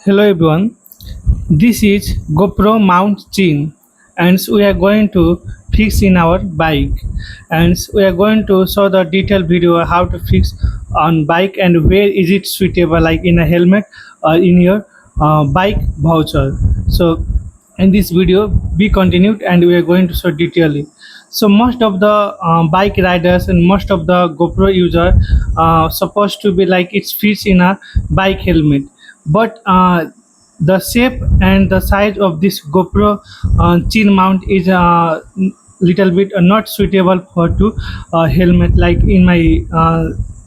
Hello everyone, this is GoPro mount chain and we are going to fix in our bike and we are going to show the detailed video how to fix on bike and where is it suitable like in a helmet or in your bike voucher. So in this video be continued and we are going to show detailedly. So most of the bike riders and most of the GoPro user supposed to be like it fits in a bike helmet, but the shape and the size of this GoPro chin mount is little bit not suitable for to helmet. Like in my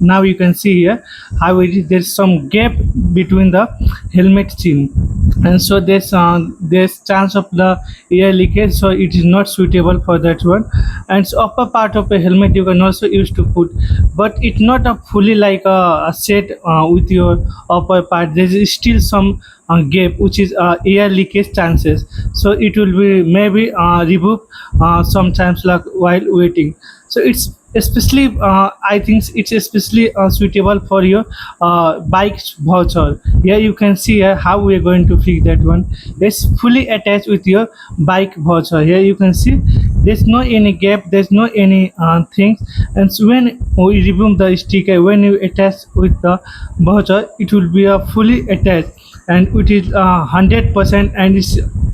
now you can see here how it is. There's some gap between the helmet chin, and so there's chance of the air leakage. So it is not suitable for that one. And so upper part of a helmet you can also use to put, but it's not a fully like a set with your upper part. There is still some gap which is air leakage chances, so it will be maybe removed sometimes like while waiting. So it's especially I think it's especially suitable for your bike voucher. Here you can see how we are going to fix that one. It's fully attached with your bike voucher. Here you can see there's no any gap, there's no any things. And so when we remove the sticker, when you attach with the voucher, it will be fully attached and it is 100% and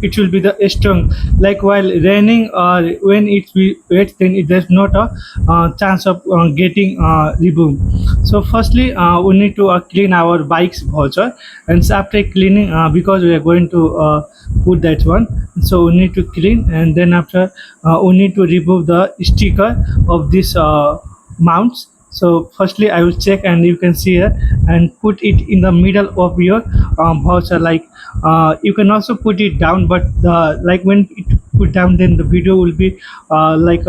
it will be the strong. Like while raining or when it will wet, then it there's not a chance of getting removed. So firstly we need to clean our bike's voucher, and so after cleaning because we are going to put that one, so we need to clean, and then after we need to remove the sticker of this mounts. So firstly I will check, and you can see here, and put it in the middle of your voucher. Like you can also put it down, but like when it put down, then the video will be like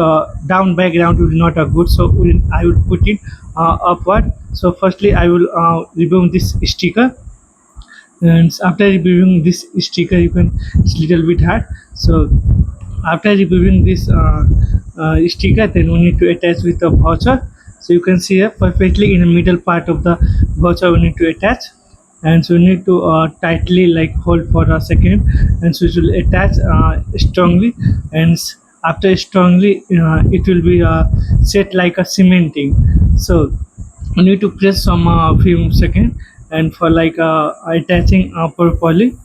down background will not good. So I will put it upward. So firstly I will remove this sticker, and after removing this sticker you can, it's little bit hard. So after removing this sticker, then we need to attach with the voucher. So you can see here perfectly in the middle part of the voucher we need to attach, and so we need to tightly like hold for a second, and so it will attach strongly, and after strongly it will be set like a cementing. So you need to press some few seconds and for like attaching properly,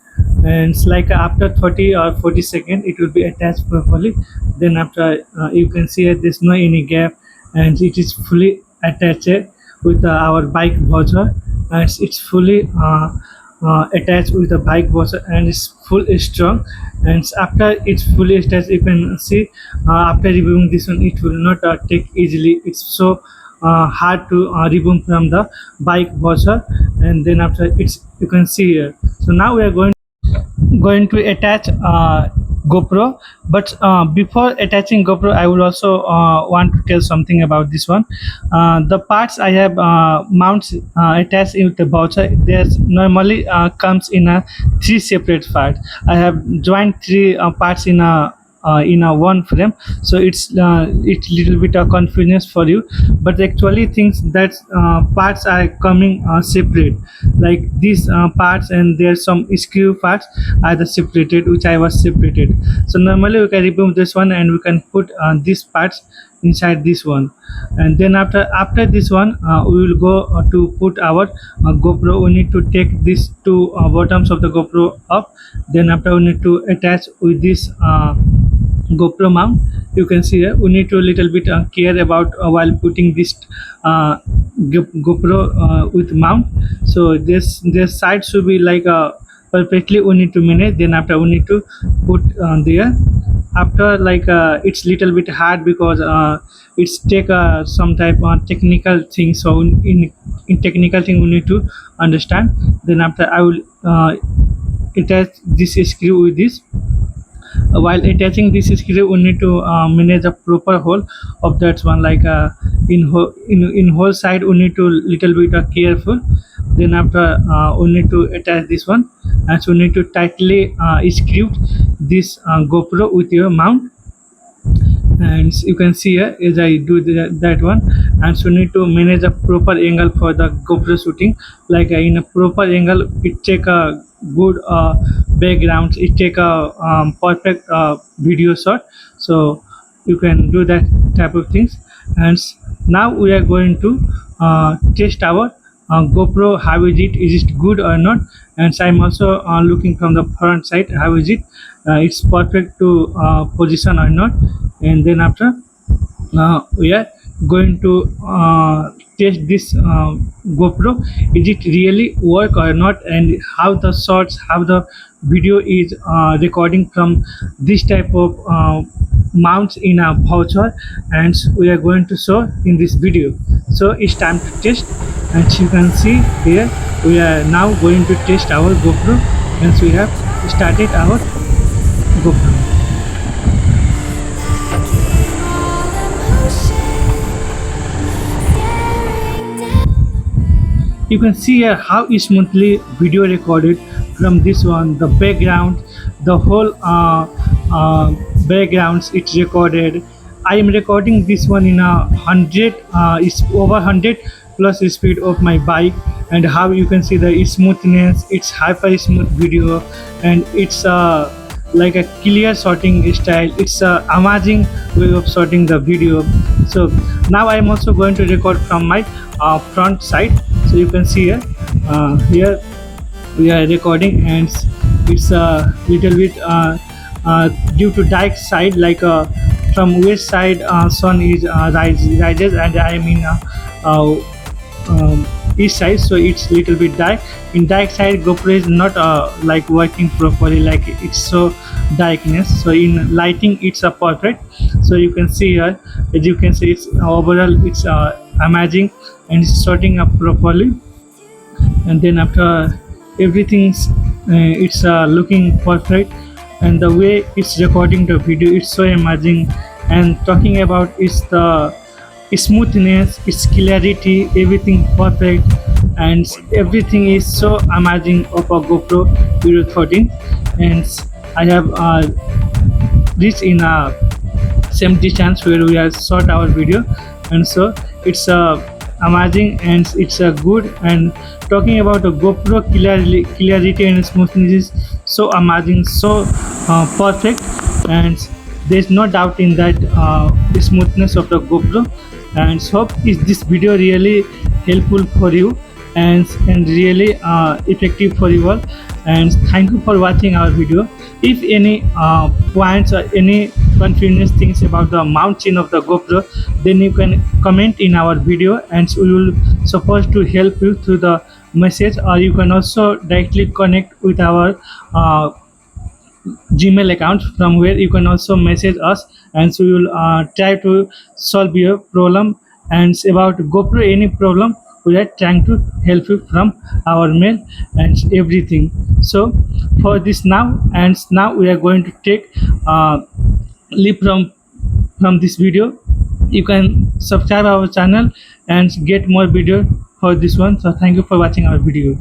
and it's like after 30 or 40 seconds it will be attached properly. Then after you can see there's no any gap, and it is fully attached with our bike voucher, and it's fully attached with the bike voucher, and it's full strong. And after it's fully attached, you can see after removing this one it will not take easily. It's so hard to remove from the bike voucher. And then after it's, you can see here. So now we are going to attach GoPro, but before attaching GoPro I would also want to tell something about this one. The parts I have mounts attached with the voucher, there's normally comes in a three separate parts. I have joined three parts in a one frame, so it's little bit of confusion for you, but actually things that parts are coming separate, like these parts, and there's some screw parts are the separated, which I was separated. So normally we can remove this one and we can put these parts inside this one. And then after this one we will go to put our GoPro. We need to take these two bottoms of the GoPro up, then after we need to attach with this GoPro mount. You can see here we need to little bit care about while putting this GoPro with mount. So this side should be like perfectly we need to manage. Then after we need to put there. After like it's little bit hard because it's take some type of technical thing. So in technical thing we need to understand. Then after I will attach this screw with this. While attaching this screw we need to manage a proper hole of that one. Like in whole side we need to little bit careful. Then after we need to attach this one, and so we need to tightly screw this GoPro with your mount. And you can see here as I do that one, and so you need to manage a proper angle for the GoPro shooting. Like in a proper angle, it take a good background, it take a perfect video shot. So you can do that type of things. And now we are going to test our GoPro. How is it good or not? And so I'm also looking from the front side, how is it, it's perfect to position or not. And then after, now we are going to test this GoPro, is it really work or not, and how the shots, how the video is recording from this type of mounts in a voucher, and we are going to show in this video. So it's time to test, and you can see here we are now going to test our GoPro, and so we have started our GoPro. You can see here how smoothly video recorded from this one, the background, the whole backgrounds it's recorded. I am recording this one in a 100 is over 100 plus speed of my bike, and how you can see the smoothness, it's hyper smooth video, and it's like a clear shooting style. It's a amazing way of shooting the video. So now I am also going to record from my front side. So you can see here we are recording, and it's a little bit due to dark side, like from west side sun is rises, and I am in uh, east side, so it's little bit dark. In dark side, GoPro is not like working properly, like it's so darkness. So in lighting it's a perfect. So you can see here, as you can see, it's overall it's amazing, and it's sorting up properly. And then after everything's it's looking perfect, and the way it's recording the video, it's so amazing. And talking about it's the smoothness, its clarity, everything perfect, and everything is so amazing of a GoPro Hero 13. And I have reached in a same distance where we have shot our video, and so it's amazing, and it's good. And talking about the GoPro clarity and smoothness is so amazing, so perfect, and there's no doubt in that smoothness of the GoPro. And so hope is this video really helpful for you, and really effective for you all. And thank you for watching our video. If any points or any confusing things about the mount chain of the GoPro, then you can comment in our video, and we will supposed to help you through the message, or you can also directly connect with our Gmail account, from where you can also message us, and so we will try to solve your problem. And about GoPro any problem, we are trying to help you from our mail and everything. So for this now, and now we are going to take leave from this video. You can subscribe our channel and get more video for this one. So thank you for watching our video.